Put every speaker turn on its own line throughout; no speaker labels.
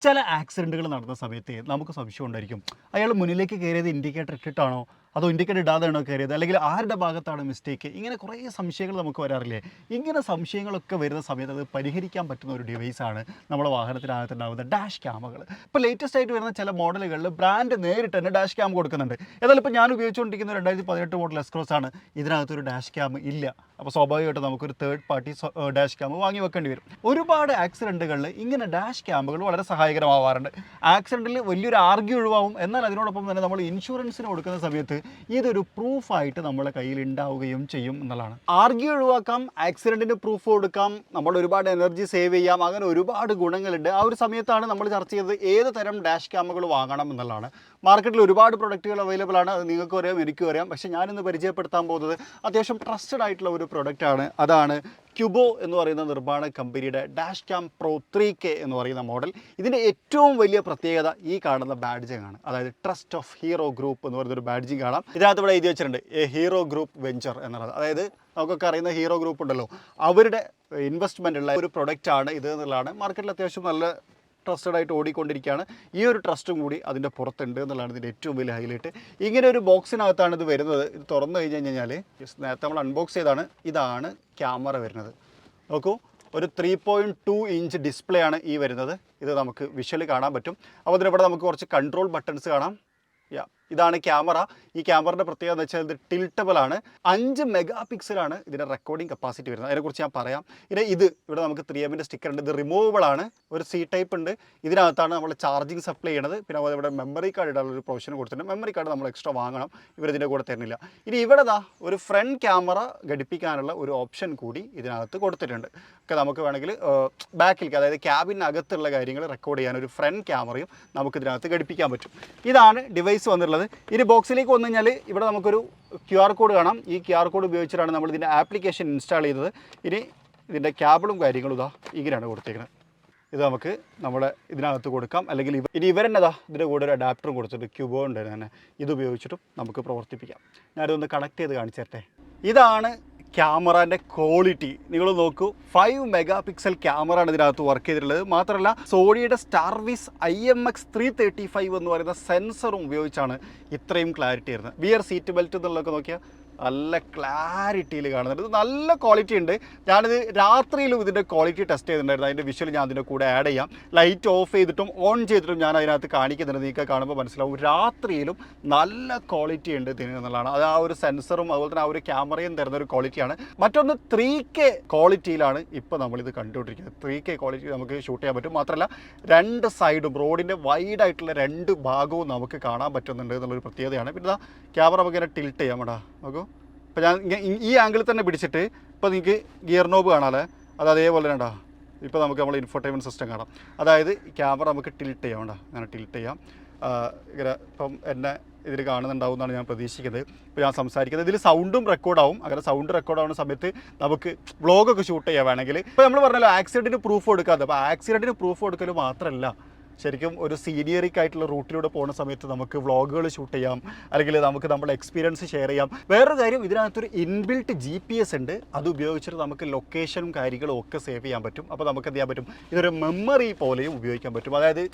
ചില ആക്സിഡൻറ്റുകൾ നടന്ന സമയത്ത് നമുക്ക് സംശയം ഉണ്ടായിരിക്കും. അയാൾ മുന്നിലേക്ക് കയറിയത് ഇൻഡിക്കേറ്റർ ഇട്ടിട്ടാണോ? അതോ ഇൻഡിക്കേറ്റർ ഇടാതെയാണോ കയറിയത്? അല്ലെങ്കിൽ ആരുടെ ഭാഗത്താണ് മിസ്റ്റേക്ക്? ഇങ്ങനെ കുറേ സംശയങ്ങൾ നമുക്ക് വരാറില്ലേ? ഇങ്ങനെ സംശയങ്ങളൊക്കെ വരുന്ന സമയത്ത് അത് പരിഹരിക്കാൻ പറ്റുന്ന ഒരു ഡിവൈസാണ് നമ്മുടെ വാഹനത്തിനകത്തുണ്ടാകുന്ന ഡാഷ് ക്യാമുകൾ. ഇപ്പോൾ ലേറ്റസ്റ്റ് ആയിട്ട് വരുന്ന ചില മോഡലുകളിൽ ബ്രാൻഡ് നേരിട്ട് തന്നെ ഡാഷ് ക്യാം കൊടുക്കുന്നുണ്ട്. ഏതായാലും ഇപ്പോൾ ഞാൻ ഉപയോഗിച്ചുകൊണ്ടിരിക്കുന്ന 2018 മോഡൽ എസ്ക്രോസ് ആണ്. ഇതിനകത്തൊരു ഡാഷ് ക്യാം ഇല്ല. അപ്പോൾ സ്വാഭാവികമായിട്ട് നമുക്കൊരു തേർഡ് പാർട്ടി ഡാഷ് ക്യാം വാങ്ങി വെക്കേണ്ടി വരും. ഒരുപാട് ആക്സിഡൻറ്റുകളിൽ ഇങ്ങനെ ഡാഷ് ക്യാമുകൾ വളരെ സഹായകരമാവാറുണ്ട്. ആക്സിഡൻറ്റിൽ വലിയൊരു ആർഗ്യൂ ഒഴിവാകും. എന്നാൽ അതിനോടൊപ്പം തന്നെ നമ്മൾ ഇൻഷുറൻസിന് കൊടുക്കുന്ന സമയത്ത് ഇതൊരു പ്രൂഫായിട്ട് നമ്മുടെ കയ്യിൽ ഉണ്ടാവുകയും ചെയ്യും എന്നുള്ളതാണ്. ആർഗ്യൂ ഒഴിവാക്കാം, ആക്സിഡൻറ്റിന് പ്രൂഫ് കൊടുക്കാം, നമ്മൾ ഒരുപാട് എനർജി സേവ് ചെയ്യാം, അങ്ങനെ ഒരുപാട് ഗുണങ്ങളുണ്ട്. ആ ഒരു സമയത്താണ് നമ്മൾ ചർച്ച ചെയ്തത് ഏത് തരം ഡാഷ് ക്യാമുകൾ വാങ്ങണം എന്നുള്ളതാണ്. മാർക്കറ്റിൽ ഒരുപാട് പ്രൊഡക്റ്റുകൾ അവൈലബിൾ ആണ്. അത് നിങ്ങൾക്കും അറിയാം, എനിക്കും അറിയാം. പക്ഷേ ഞാനിന്ന് പരിചയപ്പെടുത്താൻ പോകുന്നത് അത്യാവശ്യം ട്രസ്റ്റഡ് ആയിട്ടുള്ള ഒരു പ്രൊഡക്റ്റാണ്. അതാണ് ക്യൂബോ എന്ന് പറയുന്ന നിർമ്മാണ കമ്പനിയുടെ ഡാഷ് ക്യാം പ്രോ 3K എന്ന് പറയുന്ന മോഡൽ. ഇതിൻ്റെ ഏറ്റവും വലിയ പ്രത്യേകത ഈ കാണുന്ന ബാഡ്ജിങ് ആണ്. അതായത് ട്രസ്റ്റ് ഓഫ് ഹീറോ ഗ്രൂപ്പ് എന്ന് പറയുന്നൊരു ബാഡ്ജിങ് കാണാം. ഇതിനകത്ത് ഇവിടെ എഴുതി വെച്ചിട്ടുണ്ട് എ ഹീറോ ഗ്രൂപ്പ് വെഞ്ചർ എന്നുള്ളത്. അതായത് നമുക്കൊക്കെ അറിയുന്ന ഹീറോ ഗ്രൂപ്പ് ഉണ്ടല്ലോ, അവരുടെ ഇൻവെസ്റ്റ്മെൻ്റ് ഉള്ള ഒരു പ്രൊഡക്റ്റാണ് ഇത് എന്നുള്ളതാണ്. മാർക്കറ്റിൽ അത്യാവശ്യം നല്ല ട്രസ്റ്റഡ് ആയിട്ട് ഓടിക്കൊണ്ടിരിക്കുകയാണ്. ഈ ഒരു ട്രസ്റ്റും കൂടി അതിൻ്റെ പുറത്തുണ്ട് എന്നുള്ളതാണ് ഇതിൻ്റെ ഏറ്റവും വലിയ ഹൈലൈറ്റ്. ഇങ്ങനെ ഒരു ബോക്സിനകത്താണ് ഇത് വരുന്നത്. ഇത് തുറന്നു കഴിഞ്ഞ് കഴിഞ്ഞാൽ നേരത്തെ നമ്മൾ അൺബോക്സ് ചെയ്താണ്. ഇതാണ് ക്യാമറ വരുന്നത്. നോക്കൂ, ഒരു 3.2 ഇഞ്ച് ഡിസ്പ്ലേ ആണ് ഈ വരുന്നത്. ഇത് നമുക്ക് വിഷ്വലി കാണാൻ പറ്റും. അപ്പോൾ ഇതിനിവിടെ നമുക്ക് കുറച്ച് കൺട്രോൾ ബട്ടൺസ് കാണാം. ഇതാണ് ക്യാമറ. ഈ ക്യാമറയുടെ പ്രത്യേകത എന്ന് വെച്ചാൽ ഇത് ടിൽട്ടബിൾ ആണ്. 5 മെഗാ പിക്സലാണ് ഇതിൻ്റെ റെക്കോർഡിംഗ് കപ്പാസിറ്റി വരുന്നത്. അതിനെക്കുറിച്ച് ഞാൻ പറയാം. ഇവിടെ നമുക്ക് 3M സ്റ്റിക്കർ ഉണ്ട്. ഇത് റിമൂവബിൾ ആണ്. ഒരു സി ടൈപ്പ് ഉണ്ട്. ഇതിനകത്താണ് നമ്മൾ ചാർജിങ് സപ്ലൈ ചെയ്യണത്. പിന്നെ അതുപോലെ ഇവിടെ മെമ്മറി കാർഡ് ഇടാനുള്ള ഒരു പ്രൊവിഷൻ കൊടുത്തിട്ടുണ്ട്. മെമ്മറി കാർഡ് നമ്മൾ എക്സ്ട്രാ വാങ്ങണം. ഇവരിതിൻ്റെ കൂടെ തരുന്നില്ല. ഇവിടെ ഒരു ഫ്രണ്ട് ക്യാമറ ഘടിപ്പിക്കാനുള്ള ഒരു ഓപ്ഷൻ കൂടി ഇതിനകത്ത് കൊടുത്തിട്ടുണ്ട്. ഒക്കെ നമുക്ക് വേണമെങ്കിൽ ബാക്കിലേക്ക്, അതായത് ക്യാബിനകത്തുള്ള കാര്യങ്ങൾ റെക്കോർഡ് ചെയ്യാൻ ഒരു ഫ്രണ്ട് ക്യാമറയും നമുക്ക് ഇതിനകത്ത് ഘടിപ്പിക്കാൻ പറ്റും. ഇതാണ് ഡിവൈസ് വന്നിട്ടുള്ളത്. ഇനി ബോക്സിലേക്ക് വന്നു കഴിഞ്ഞാൽ ഇവിടെ നമുക്കൊരു QR കോഡ് കാണാം. ഈ QR കോഡ് ഉപയോഗിച്ചിട്ടാണ് നമ്മൾ ഇതിൻ്റെ ആപ്ലിക്കേഷൻ ഇൻസ്റ്റാൾ ചെയ്തത്. ഇനി ഇതിൻ്റെ ക്യാബിളും കാര്യങ്ങളും ഇങ്ങനെയാണ് കൊടുത്തേക്കുന്നത്. ഇത് നമുക്ക് നമ്മുടെ ഇതിനകത്ത് കൊടുക്കാം. അല്ലെങ്കിൽ ഇവരെന്നതാ ഇതിൻ്റെ കൂടെ ഒരു അഡാപ്റ്ററും കൊടുത്തിട്ട് ക്യൂബോ ഉണ്ട് തന്നെ. ഇത് ഉപയോഗിച്ചിട്ടും നമുക്ക് പ്രവർത്തിപ്പിക്കാം. ഞാനിതൊന്ന് കണക്ട് ചെയ്ത് കാണിച്ചു തരട്ടെ. ഇതാണ് ക്യാമറൻ്റെ ക്വാളിറ്റി. നിങ്ങൾ നോക്കൂ, 5 മെഗാ പിക്സൽ ക്യാമറയാണ് ഇതിനകത്ത് വർക്ക് ചെയ്തിട്ടുള്ളത്. മാത്രമല്ല സോണിയുടെ സ്റ്റാർവിസ് IMX335 എന്ന് പറയുന്ന സെൻസറും ഉപയോഗിച്ചാണ് ഇത്രയും ക്ലാരിറ്റി വരുന്നത്. വിയർ സീറ്റ് ബെൽറ്റ് എന്നുള്ളതൊക്കെ നോക്കിയാൽ നല്ല ക്ലാരിറ്റിയിൽ കാണുന്നുണ്ട്. ഇത് നല്ല ക്വാളിറ്റി ഉണ്ട്. ഞാനിത് രാത്രിയിലും ഇതിൻ്റെ ക്വാളിറ്റി ടെസ്റ്റ് ചെയ്തിട്ടുണ്ടായിരുന്നു. അതിൻ്റെ വിഷ്വൽ ഞാൻ അതിൻ്റെ കൂടെ ആഡ് ചെയ്യാം. ലൈറ്റ് ഓഫ് ചെയ്തിട്ടും ഓൺ ചെയ്തിട്ടും ഞാൻ അതിനകത്ത് കാണിക്കുന്നുണ്ട്. നിങ്ങൾക്ക് കാണുമ്പോൾ മനസ്സിലാവും രാത്രിയിലും നല്ല ക്വാളിറ്റി ഉണ്ട് ഇതിന് എന്നുള്ളതാണ്. അത് ആ ഒരു സെൻസറും അതുപോലെ തന്നെ ആ ഒരു ക്യാമറയും തരുന്ന ഒരു ക്വാളിറ്റിയാണ്. മറ്റൊന്ന് 3K ക്വാളിറ്റിയിലാണ് ഇപ്പോൾ നമ്മളിത് കണ്ടുകൊണ്ടിരിക്കുന്നത്. 3K ക്വാളിറ്റി നമുക്ക് ഷൂട്ട് ചെയ്യാൻ പറ്റും. മാത്രമല്ല 2 സൈഡും റോഡിൻ്റെ വൈഡായിട്ടുള്ള 2 ഭാഗവും നമുക്ക് കാണാൻ പറ്റുന്നുണ്ട് എന്നുള്ളൊരു പ്രത്യേകതയാണ്. പിന്നെ ക്യാമറ നമുക്ക് ഇങ്ങനെ ടിൽറ്റ് ചെയ്യാം. കേട്ടോ നോക്കൂ, ഇപ്പോൾ ഞാൻ ഈ ആംഗിളിൽ തന്നെ പിടിച്ചിട്ട് ഇപ്പോൾ നിങ്ങൾക്ക് ഗിയർ നോബ് കാണാമല്ലേ, അത് അതേപോലെ തന്നെ ഉണ്ടാ. ഇപ്പോൾ നമുക്ക് നമ്മൾ ഇൻഫോർടൈൻമെൻറ്റ് സിസ്റ്റം കാണാം. അതായത് ക്യാമറ നമുക്ക് ടിൽറ്റ് ചെയ്യാം. കേട്ടോ അങ്ങനെ ടിൽറ്റ് ചെയ്യാം. ഇങ്ങനെ ഇപ്പം എന്നെ ഇതിൽ കാണുന്നുണ്ടാവും എന്നാണ് ഞാൻ പ്രതീക്ഷിക്കുന്നത്. ഇപ്പോൾ ഞാൻ സംസാരിക്കുന്നത് ഇതിൽ സൗണ്ടും റെക്കോർഡാവും. അങ്ങനെ സൗണ്ട് റെക്കോർഡാവുന്ന സമയത്ത് നമുക്ക് വ്ളോഗൊക്കെ ഷൂട്ട് ചെയ്യാൻ വേണമെങ്കിൽ, ഇപ്പോൾ നമ്മൾ പറഞ്ഞല്ലോ ആക്സിഡൻറ്റിന് പ്രൂഫ് കൊടുക്കാതെ. അപ്പോൾ ആക്സിഡൻറ്റിന് പ്രൂഫ് കൊടുക്കൽ മാത്രമല്ല, ശരിക്കും ഒരു സീനിയറിക് ആയിട്ടുള്ള റൂട്ടിലൂടെ പോകുന്ന സമയത്ത് നമുക്ക് വ്ളോഗുകൾ ഷൂട്ട് ചെയ്യാം, അല്ലെങ്കിൽ നമുക്ക് നമ്മുടെ എക്സ്പീരിയൻസ് ഷെയർ ചെയ്യാം. വേറൊരു കാര്യം, ഇതിനകത്തൊരു ഇൻബിൽറ്റ് GPS ഉണ്ട്. അത് ഉപയോഗിച്ചിട്ട് നമുക്ക് ലൊക്കേഷനും കാര്യങ്ങളും ഒക്കെ സേവ് ചെയ്യാൻ പറ്റും. അപ്പോൾ നമുക്ക് എന്ത് ചെയ്യാൻ പറ്റും, ഇതൊരു മെമ്മറി പോലെയും ഉപയോഗിക്കാൻ പറ്റും. അതായത്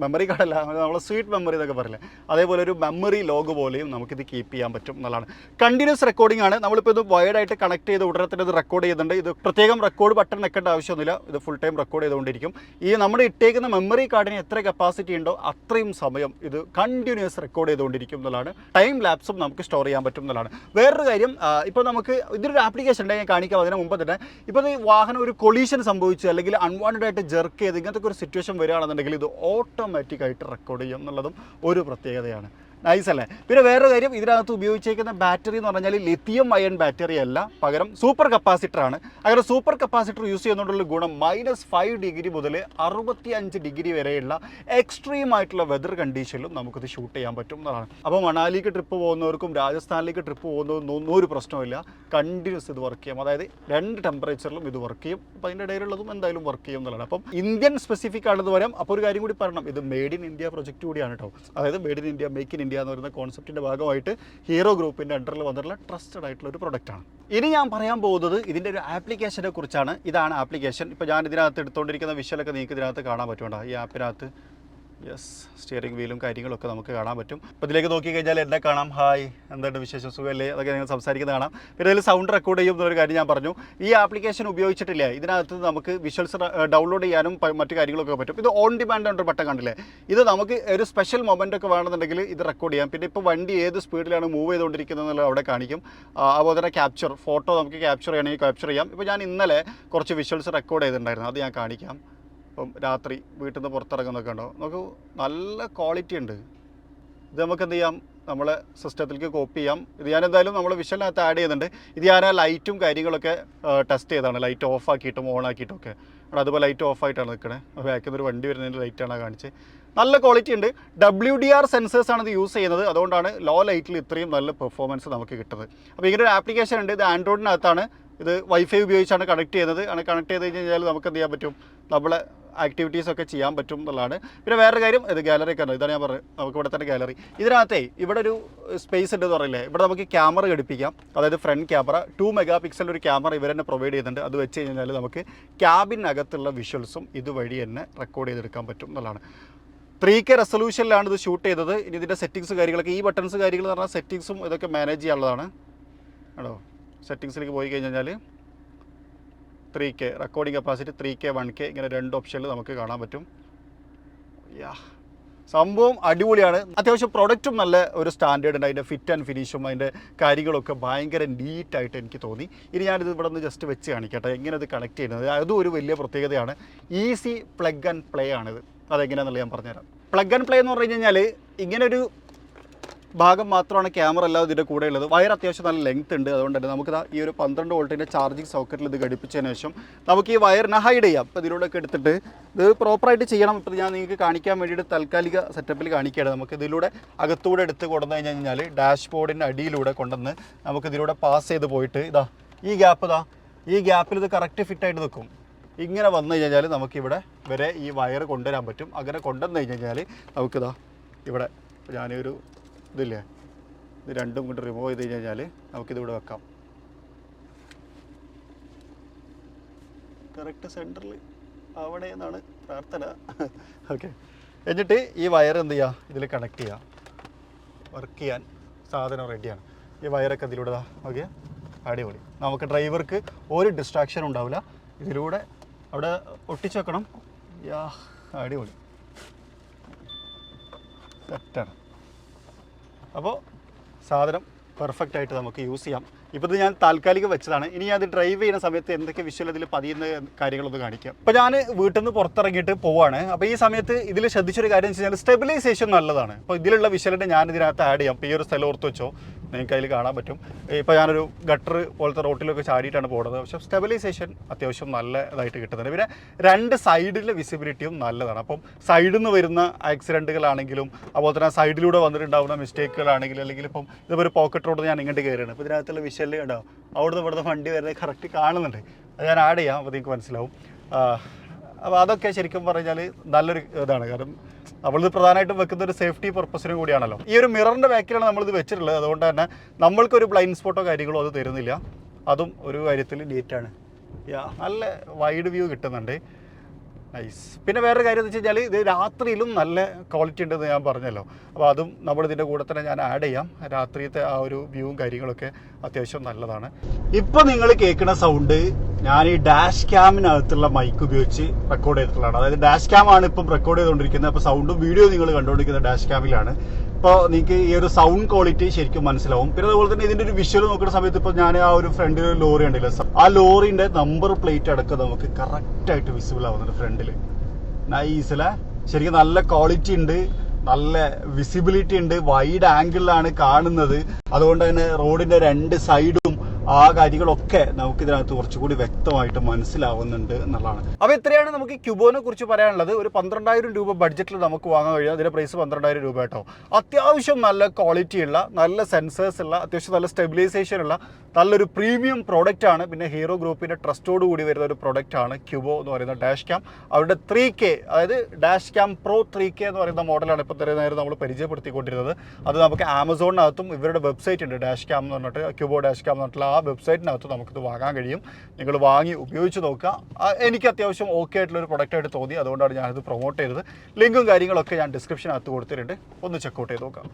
മെമ്മറി കാർഡല്ല, നമ്മൾ സ്വീറ്റ് മെമ്മറി എന്നൊക്കെ പറയില്ലേ, അതേപോലെ ഒരു മെമ്മറി ലോഗ് പോലെയും നമുക്കിത് കീപ്പ് ചെയ്യാൻ പറ്റും എന്നുള്ളതാണ്. കണ്ടിന്യൂസ് റെക്കോർഡിംഗ് ആണ്. നമ്മളിപ്പോൾ ഇത് വയർഡായിട്ട് കണക്ട് ചെയ്ത് ഉടനെ തന്നെ ഇത് റെക്കോർഡ് ചെയ്യുന്നുണ്ട്. ഇത് പ്രത്യേകം റെക്കോർഡ് ബട്ടൺ വെക്കേണ്ട ആവശ്യമൊന്നുമില്ല. ഇത് ഫുൾ ടൈം റെക്കോർഡ് ചെയ്തുകൊണ്ടിരിക്കും. ഈ നമ്മുടെ ഇട്ടേക്കുന്ന മെമ്മറി കാർഡിന് എത്ര കപ്പാസിറ്റി ഉണ്ടോ അത്രയും സമയം ഇത് കണ്ടിന്യൂസ് റെക്കോർഡ് ചെയ്തുകൊണ്ടിരിക്കും എന്നുള്ളതാണ്. ടൈം ലാപ്സും നമുക്ക് സ്റ്റോർ ചെയ്യാൻ പറ്റും എന്നുള്ളതാണ്. വേറൊരു കാര്യം, ഇപ്പോൾ നമുക്ക് ഇതൊരു ആപ്ലിക്കേഷൻ ഉണ്ട്, ഞാൻ കാണിക്കാം. അതിന് മുമ്പ് തന്നെ ഇപ്പോൾ ഈ വാഹനം ഒരു കൊളീഷൻ സംഭവിച്ചു അല്ലെങ്കിൽ അൺവാണ്ടഡ് ആയിട്ട് ജെർക്ക് ചെയ്ത് ഇങ്ങനത്തെ ഒരു സിറ്റുവേഷൻ വരികയാണെന്നുണ്ടെങ്കിൽ ഇത് ഓട്ടോമാറ്റിക്കായിട്ട് റെക്കോർഡ് ചെയ്യും എന്നുള്ളതും ഒരു പ്രത്യേകതയാണ്. നൈസ് അല്ലേ? പിന്നെ വേറൊരു കാര്യം, ഇതിനകത്ത് ഉപയോഗിച്ചേക്കുന്ന ബാറ്ററി എന്ന് പറഞ്ഞാൽ ലിഥിയം അയൺ ബാറ്ററി അല്ല, പകരം സൂപ്പർ കപ്പാസിറ്ററാണ്. അങ്ങനെ സൂപ്പർ കപ്പാസിറ്റർ യൂസ് ചെയ്യുന്നതുകൊണ്ടുള്ള ഗുണം -5 ഡിഗ്രി മുതൽ 65 ഡിഗ്രി വരെയുള്ള എക്സ്ട്രീം ആയിട്ടുള്ള വെതർ കണ്ടീഷനിലും നമുക്കിത് ഷൂട്ട് ചെയ്യാൻ പറ്റും എന്നതാണ്. അപ്പോൾ മണാലിക്ക് ട്രിപ്പ് പോകുന്നവർക്കും രാജസ്ഥാനിലേക്ക് ട്രിപ്പ് പോകുന്നതൊന്നും ഒരു പ്രശ്നമില്ല. കണ്ടിന്യൂസ് ഇത് വർക്ക് ചെയ്യും. അതായത് 2 ടെമ്പറേച്ചറിലും ഇത് വർക്ക് ചെയ്യും. അപ്പോൾ അതിൻ്റെ ഇടയിലുള്ളതും എന്തായാലും വർക്ക് ചെയ്യും എന്നുള്ളതാണ്. അപ്പം ഇന്ത്യൻ സ്പെസിഫിക് ആണെന്ന് പറയാം. അപ്പോൾ ഒരു കാര്യം കൂടി പറയണം, ഇത് മെയ്ഡ് ഇൻ ഇന്ത്യ പ്രൊജക്റ്റ് കൂടിയാണ് കേട്ടോ. അതായത് made in India, make in India India എന്ന് പറയുന്ന കോൺസെപ്റ്റിൻ്റെ ഭാഗമായിട്ട് ഹീറോ ഗ്രൂപ്പിൻ്റെ അണ്ടറിൽ വന്നിട്ടുള്ള ട്രസ്റ്റഡ് ആയിട്ടുള്ള ഒരു പ്രൊഡക്റ്റാണ്. ഇനി ഞാൻ പറയാൻ പോകുന്നത് ഇതിൻ്റെ ഒരു ആപ്ലിക്കേഷനെ കുറിച്ചാണ്. ഇതാണ് ആപ്ലിക്കേഷൻ. ഇപ്പോൾ ഞാൻ ഇതിനകത്ത് എടുത്തുകൊണ്ടിരിക്കുന്ന വിഷ്വലൊക്കെ നിങ്ങൾക്ക് ഇതിനകത്ത് കാണാൻ പറ്റുമോ? ഈ ആപ്പിനകത്ത് യെസ്, സ്റ്റിയറിംഗ് വീലും കാര്യങ്ങളൊക്കെ നമുക്ക് കാണാൻ പറ്റും. അപ്പോൾ ഇതിലേക്ക് നോക്കിക്കഴിഞ്ഞാൽ എന്നെ കാണാം. ഹായ്, എന്താണ് വിശേഷം, സുഖമല്ലേ, അതൊക്കെ നിങ്ങൾ സംസാരിക്കുന്നത് കാണാം. പിന്നെ ഇതിൽ സൗണ്ട് റെക്കോർഡ് ചെയ്യും എന്നൊരു കാര്യം ഞാൻ പറഞ്ഞു. ഈ ആപ്ലിക്കേഷൻ ഉപയോഗിച്ചിട്ടില്ല, ഇതിനകത്ത് നമുക്ക് വിഷ്വൽസ് ഡൗൺലോഡ് ചെയ്യാനും മറ്റു കാര്യങ്ങളൊക്കെ പറ്റും. ഇത് ഓൺ ഡിമാൻഡ് ഉണ്ട് ബട്ടൺ കണ്ടില്ലേ? ഇത് നമുക്ക് ഒരു സ്പെഷ്യൽ മൊമെൻ്റ് ഒക്കെ വേണമെന്നുണ്ടെങ്കിൽ ഇത് റെക്കോർഡ് ചെയ്യാം. പിന്നെ ഇപ്പോൾ വണ്ടി ഏത് സ്പീഡിലാണ് മൂവ് ചെയ്തുകൊണ്ടിരിക്കുന്നത് എന്നുള്ളത് അവിടെ കാണിക്കും. അതുപോലെ തന്നെ ക്യാപ്ചർ, ഫോട്ടോ നമുക്ക് ക്യാപ്ചർ ചെയ്യണമെങ്കിൽ ക്യാപ്ചർ ചെയ്യാം. ഇപ്പോൾ ഞാൻ ഇന്നലെ കുറച്ച് വിഷ്വൽസ് റെക്കോർഡ് ചെയ്തിട്ടുണ്ടായിരുന്നു, അത് ഞാൻ കാണിക്കാം. ഇപ്പം രാത്രി വീട്ടിൽ നിന്ന് പുറത്തിറങ്ങുന്നൊക്കെ ഉണ്ടോ നോക്കൂ, നല്ല ക്വാളിറ്റി ഉണ്ട്. ഇത് നമുക്ക് എന്ത് ചെയ്യാം, നമ്മളെ സിസ്റ്റത്തിലേക്ക് കോപ്പി ചെയ്യാം. ഇത് ഞാൻ എന്തായാലും നമ്മൾ വിഷ്വലിനകത്ത് ആഡ് ചെയ്യുന്നുണ്ട്. ഇത് ഞാൻ ആ ലൈറ്റും കാര്യങ്ങളൊക്കെ ടെസ്റ്റ് ചെയ്തതാണ്, ലൈറ്റ് ഓഫ് ആക്കിയിട്ടും ഓൺ ആക്കിയിട്ടും ഒക്കെ. അതുപോലെ ലൈറ്റ് ഓഫ് ആയിട്ടാണ് നിൽക്കണേ. ബാക്കിൽ നിന്ന് ഒരു വണ്ടി വരുന്നതിൻ്റെ ലൈറ്റാണ് കാണിച്ചത്. നല്ല ക്വാളിറ്റി ഉണ്ട്. WDR സെൻസേഴ്സാണ് ഇത് യൂസ് ചെയ്യുന്നത്, അതുകൊണ്ടാണ് ലോ ലൈറ്റിൽ ഇത്രയും നല്ല പെർഫോമൻസ് നമുക്ക് കിട്ടുന്നത്. അപ്പോൾ ഇങ്ങനെ ഒരു ആപ്ലിക്കേഷൻ ഉണ്ട്. ഇത് ആൻഡ്രോയിഡിനകത്താണ്. ഇത് വൈഫൈ ഉപയോഗിച്ചാണ് കണക്ട് ചെയ്യുന്നത്. കണക്ട് ചെയ്ത് കഴിഞ്ഞാൽ നമുക്ക് എന്ത് ചെയ്യാൻ പറ്റും, നമ്മളെ ആക്ടിവിറ്റീസൊക്കെ ചെയ്യാൻ പറ്റും എന്നുള്ളതാണ്. പിന്നെ വേറൊരു കാര്യം, ഇത് ഗാലറി ഒക്കെ ഉണ്ട്. ഇതാണ് ഞാൻ പറഞ്ഞത്, നമുക്ക് ഇവിടെ തന്നെ ഗാലറി. ഇതിനകത്തേ ഇവിടെ ഒരു സ്പേസ് ഉണ്ടെന്ന് പറയില്ലേ, ഇവിടെ നമുക്ക് ക്യാമറ ഘടിപ്പിക്കാം. അതായത് ഫ്രണ്ട് ക്യാമറ 2 MP ഒരു ക്യാമറ ഇവർ തന്നെ പ്രൊവൈഡ് ചെയ്യുന്നുണ്ട്. അത് വെച്ച് കഴിഞ്ഞാൽ നമുക്ക് ക്യാബിനകത്തുള്ള വിഷ്വൽസും ഇതുവഴി തന്നെ റെക്കോർഡ് ചെയ്തെടുക്കാൻ പറ്റും എന്നുള്ളതാണ്. 3K റെസൊല്യൂഷനിലാണ് ഇത് ഷൂട്ട് ചെയ്തത്. ഇനി ഇതിൻ്റെ സെറ്റിങ്സ് കാര്യങ്ങളൊക്കെ, ഈ ബട്ടൺസ് കാര്യങ്ങൾ എന്ന് പറഞ്ഞാൽ സെറ്റിങ്സും ഇതൊക്കെ മാനേജ് ചെയ്യാനുള്ളതാണ്. ആണോ, സെറ്റിങ്സിലേക്ക് പോയി കഴിഞ്ഞാൽ 3K recording capacity 3K 1K ഇങ്ങനെ 2 ഓപ്ഷനിൽ നമുക്ക് കാണാൻ പറ്റും. സംഭവം അടിപൊളിയാണ്. അത്യാവശ്യം പ്രൊഡക്റ്റും നല്ല ഒരു സ്റ്റാൻഡേർഡ് ഉണ്ട്. അതിൻ്റെ ഫിറ്റ് ആൻഡ് ഫിനിഷും അതിൻ്റെ കാര്യങ്ങളൊക്കെ ഭയങ്കര നീറ്റായിട്ട് എനിക്ക് തോന്നി. ഇനി ഞാനിത് ഇവിടെ നിന്ന് ജസ്റ്റ് വെച്ച് കാണിക്കട്ടെ എങ്ങനെ ഇത് കണക്ട് ചെയ്യുന്നത്. അതും ഒരു വലിയ പ്രത്യേകതയാണ്. ഈസി പ്ലഗ് ആൻഡ് പ്ലേ ആണിത്. അതെങ്ങനെയാണെന്നുള്ളത് ഞാൻ പറഞ്ഞുതരാം. പ്ലഗ് ആൻഡ് പ്ലേ എന്ന് പറഞ്ഞു കഴിഞ്ഞാൽ ഇങ്ങനൊരു ഭാഗം മാത്രമാണ് ക്യാമറ അല്ലാതെ ഇതിൻ്റെ കൂടെ ഉള്ളത്. വയർ അത്യാവശ്യം നല്ല ലെങ്ത് ഉണ്ട്. അതുകൊണ്ട് തന്നെ നമുക്ക് ഈ ഒരു 12 വോൾട്ടിൻ്റെ ചാർജിങ് സോക്കറ്റിൽ ഇത് ഘടിപ്പിച്ചതിന് ശേഷം നമുക്ക് ഈ വയറിനെ ഹൈഡ് ചെയ്യാം. അപ്പോൾ ഇതിലൂടെയൊക്കെ എടുത്തിട്ട് ഇത് പ്രോപ്പറായിട്ട് ചെയ്യണം. ഇപ്പോൾ ഞാൻ നിങ്ങൾക്ക് കാണിക്കാൻ വേണ്ടിയിട്ട് താൽക്കാലിക സെറ്റപ്പിൽ കാണിക്കുകയാണ്. നമുക്ക് ഇതിലൂടെ അകത്തൂടെ എടുത്ത് കൊണ്ടുവന്ന് കഴിഞ്ഞാൽ ഡാഷ്ബോർഡിൻ്റെ അടിയിലൂടെ കൊണ്ടുവന്ന് നമുക്ക് ഇതിലൂടെ പാസ് ചെയ്ത് പോയിട്ട് ഈ ഗ്യാപ്പിൽ ഇത് കറക്റ്റ് ഫിറ്റായിട്ട് നിൽക്കും. ഇങ്ങനെ വന്നു കഴിഞ്ഞാൽ നമുക്കിവിടെ വരെ ഈ വയർ കൊണ്ടുവരാൻ പറ്റും. അങ്ങനെ കൊണ്ടുവന്ന് കഴിഞ്ഞാൽ ഇവിടെ ഞാനൊരു ഇതില്ലേ, ഇത് രണ്ടും കൊണ്ട് റിമൂവ് ചെയ്ത് കഴിഞ്ഞാൽ നമുക്കിതിവിടെ വെക്കാം. കറക്റ്റ് സെൻറ്ററിൽ അവിടെ നിന്നാണ് പ്രാർത്ഥന. ഓക്കെ, എന്നിട്ട് ഈ വയർ എന്ത് ചെയ്യുക, ഇതിൽ കണക്ട് ചെയ്യുക. വർക്ക് ചെയ്യാൻ സാധനം റെഡിയാണ്. ഈ വയറൊക്കെ ഇതിലൂടെ ഓക്കെ, അടിപൊളി. നമുക്ക് ഡ്രൈവർക്ക് ഒരു ഡിസ്ട്രാക്ഷൻ ഉണ്ടാവില്ല. ഇതിലൂടെ അവിടെ ഒട്ടിച്ച് വെക്കണം. അടിപൊളി, സെറ്റാണ്. അപ്പോൾ സാധനം പെർഫെക്റ്റ് ആയിട്ട് നമുക്ക് യൂസ് ചെയ്യാം. ഇപ്പോൾ ഇത് ഞാൻ താൽക്കാലികം വെച്ചതാണ്. ഇനി ഞാൻ അത് ഡ്രൈവ് ചെയ്യുന്ന സമയത്ത് എന്തൊക്കെ വിഷ്വൽ ഇതിൽ പതിയുന്ന കാര്യങ്ങളൊന്ന് കാണിക്കാം. ഇപ്പോൾ ഞാൻ വീട്ടിൽ നിന്ന് പുറത്തിറങ്ങിയിട്ട് പോവാണ്. അപ്പോൾ ഈ സമയത്ത് ഇതിൽ ശ്രദ്ധിച്ചൊരു കാര്യം എന്ന് വെച്ച് കഴിഞ്ഞാൽ സ്റ്റെബിലൈസേഷൻ നല്ലതാണ്. അപ്പോൾ ഇതിലുള്ള വിഷ്വലിൻ്റെ ഞാൻ ഇതിനകത്ത് ആഡ് ചെയ്യാം. ഇപ്പോൾ ഈ ഒരു സ്ഥലം ഓർത്ത് വെച്ചോ, നിങ്ങൾക്ക് അതിൽ കാണാൻ പറ്റും. ഇപ്പോൾ ഞാനൊരു ഗട്ടർ പോലത്തെ റോട്ടിലൊക്കെ ചാടിയിട്ടാണ് പോകുന്നത്. പക്ഷേ സ്റ്റെബിലൈസേഷൻ അത്യാവശ്യം നല്ലതായിട്ട് കിട്ടുന്നുണ്ട്. പിന്നെ 2 സൈഡിലെ വിസിബിലിറ്റിയും നല്ലതാണ്. അപ്പം സൈഡിൽ നിന്ന് വരുന്ന ആക്സിഡൻറ്റുകളാണെങ്കിലും അതുപോലെ തന്നെ സൈഡിലൂടെ വന്നിട്ടുണ്ടാകുന്ന മിസ്റ്റേക്കുകളാണെങ്കിലും, അല്ലെങ്കിൽ ഇപ്പം ഇതൊരു പോക്കറ്റ് റോഡ് ഞാൻ ഇങ്ങോട്ട് കയറുകയാണ്. ഇപ്പോൾ ഇതിനകത്തുള്ള വിഷ്വൽ ഉണ്ടാവും, അവിടുന്ന് ഇവിടുന്ന് വണ്ടി വരുന്നത് കറക്റ്റ് കാണുന്നുണ്ട്. അത് ഞാൻ ആഡ് ചെയ്യാം, അപ്പോൾ നിങ്ങൾക്ക് മനസ്സിലാവും. അപ്പോൾ അതൊക്കെ ശരിക്കും പറഞ്ഞാൽ നല്ലൊരു ഇതാണ്. കാരണം നമ്മളിത് പ്രധാനമായിട്ടും വെക്കുന്ന ഒരു സേഫ്റ്റി പർപ്പസിനും കൂടിയാണല്ലോ. ഈ ഒരു മിററിൻ്റെ ബാക്കിലാണ് നമ്മളിത് വെച്ചിട്ടുള്ളത്. അതുകൊണ്ട് തന്നെ നമ്മൾക്കൊരു ബ്ലൈൻഡ് സ്പോട്ടോ കാര്യങ്ങളോ അത് തരുന്നില്ല. അതും ഒരു കാര്യത്തിൽ നീറ്റാണ്. നല്ല വൈഡ് വ്യൂ കിട്ടുന്നുണ്ട്. നൈസ്. പിന്നെ വേറൊരു കാര്യം എന്ന് വെച്ച് കഴിഞ്ഞാൽ ഇത് രാത്രിയിലും നല്ല ക്വാളിറ്റി ഉണ്ടെന്ന് ഞാൻ പറഞ്ഞല്ലോ. അപ്പോൾ അതും നമ്മളിതിൻ്റെ കൂടെ തന്നെ ഞാൻ ആഡ് ചെയ്യാം. രാത്രിയത്തെ ആ ഒരു വ്യൂവും കാര്യങ്ങളൊക്കെ അത്യാവശ്യം നല്ലതാണ്. ഇപ്പോൾ നിങ്ങൾ കേൾക്കുന്ന സൗണ്ട് ഞാൻ ഈ ഡാഷ് ക്യാമിനകത്തുള്ള മൈക്ക് ഉപയോഗിച്ച് റെക്കോർഡ് ചെയ്തിട്ടുള്ളതാണ്. അതായത് ഡാഷ് ക്യാം ആണ് ഇപ്പം റെക്കോർഡ് ചെയ്തുകൊണ്ടിരിക്കുന്നത്. അപ്പോൾ സൗണ്ടും വീഡിയോ നിങ്ങൾ കണ്ടുകൊണ്ടിരിക്കുന്നത് ഡാഷ് ക്യാമിലാണ്. ഇപ്പോൾ നിങ്ങൾക്ക് ഈ ഒരു സൗണ്ട് ക്വാളിറ്റി ശരിക്കും മനസ്സിലാവും. പിന്നെ അതുപോലെ തന്നെ ഇതിൻ്റെ ഒരു വിഷ്വൽ നോക്കുന്ന സമയത്ത് ഇപ്പോൾ ഞാൻ ആ ഒരു ഫ്രണ്ടിൽ ഒരു ലോറി ഉണ്ടല്ലോ, ആ ലോറിൻ്റെ നമ്പർ പ്ലേറ്റ് അടക്കം നമുക്ക് കറക്റ്റായിട്ട് വിസിബിൾ ആവുന്നുണ്ട് ഫ്രണ്ടിൽ. നൈസ് അല്ലേ? ശരിക്കും നല്ല ക്വാളിറ്റി ഉണ്ട്, നല്ല വിസിബിലിറ്റി ഉണ്ട്, വൈഡ് ആംഗിളിലാണ് കാണുന്നത്. അതുകൊണ്ട് തന്നെ റോഡിൻ്റെ 2 സൈഡും ആ കാര്യങ്ങളൊക്കെ നമുക്ക് ഇതിനകത്ത് കുറച്ചുകൂടി വ്യക്തമായിട്ട് മനസ്സിലാവുന്നുണ്ട് എന്നുള്ളതാണ്. അപ്പോൾ ഇത്രയാണ് നമുക്ക് ക്യൂബോനെ കുറിച്ച് പറയാനുള്ളത്. ഒരു 12,000 രൂപ ബഡ്ജറ്റിൽ നമുക്ക് വാങ്ങാൻ കഴിയും. അതിൻ്റെ പ്രൈസ് 12,000 രൂപ കേട്ടോ. അത്യാവശ്യം നല്ല ക്വാളിറ്റി ഉള്ള, നല്ല സെൻസേഴ്സ് ഉള്ള, അത്യാവശ്യം നല്ല സ്റ്റെബിലൈസേഷൻ ഉള്ള നല്ലൊരു പ്രീമിയം പ്രോഡക്റ്റ് ആണ്. പിന്നെ ഹീറോ ഗ്രൂപ്പിൻ്റെ ട്രസ്റ്റോട് കൂടി വരുന്ന ഒരു പ്രോഡക്റ്റ് ആണ് ക്യൂബോ എന്ന് പറയുന്ന ഡാഷ് ക്യാം. അവരുടെ 3K, അതായത് ഡാഷ് ക്യാം പ്രോ 3K എന്ന് പറയുന്ന മോഡലാണ് ഇപ്പോൾ ഇത്രയും നേരം നമ്മൾ പരിചയപ്പെടുത്തിക്കൊണ്ടിരുന്നത്. അത് നമുക്ക് ആമസോണിനകത്തും ഇവരുടെ വെബ്സൈറ്റ് ഉണ്ട്, ഡാഷ് ക്യാം എന്ന് പറഞ്ഞിട്ട്, ക്യൂബോ ഡാഷ് ക്യാം എന്ന് പറഞ്ഞിട്ടുള്ള ആ വെബ്സൈറ്റിനകത്ത് നമുക്കിത് വാങ്ങാൻ കഴിയും. നിങ്ങൾ വാങ്ങി ഉപയോഗിച്ച് നോക്കുക. എനിക്ക് അത്യാവശ്യം ഓക്കെ ആയിട്ടുള്ളൊരു പ്രൊഡക്റ്റായിട്ട് തോന്നി, അതുകൊണ്ടാണ് ഞാനിത് പ്രൊമോട്ട് ചെയ്തത്. ലിങ്കും കാര്യങ്ങളൊക്കെ ഞാൻ ഡിസ്ക്രിപ്ഷനകത്ത് കൊടുത്തിട്ടുണ്ട്, ഒന്ന് ചെക്കൗട്ട് ചെയ്ത് നോക്കാം.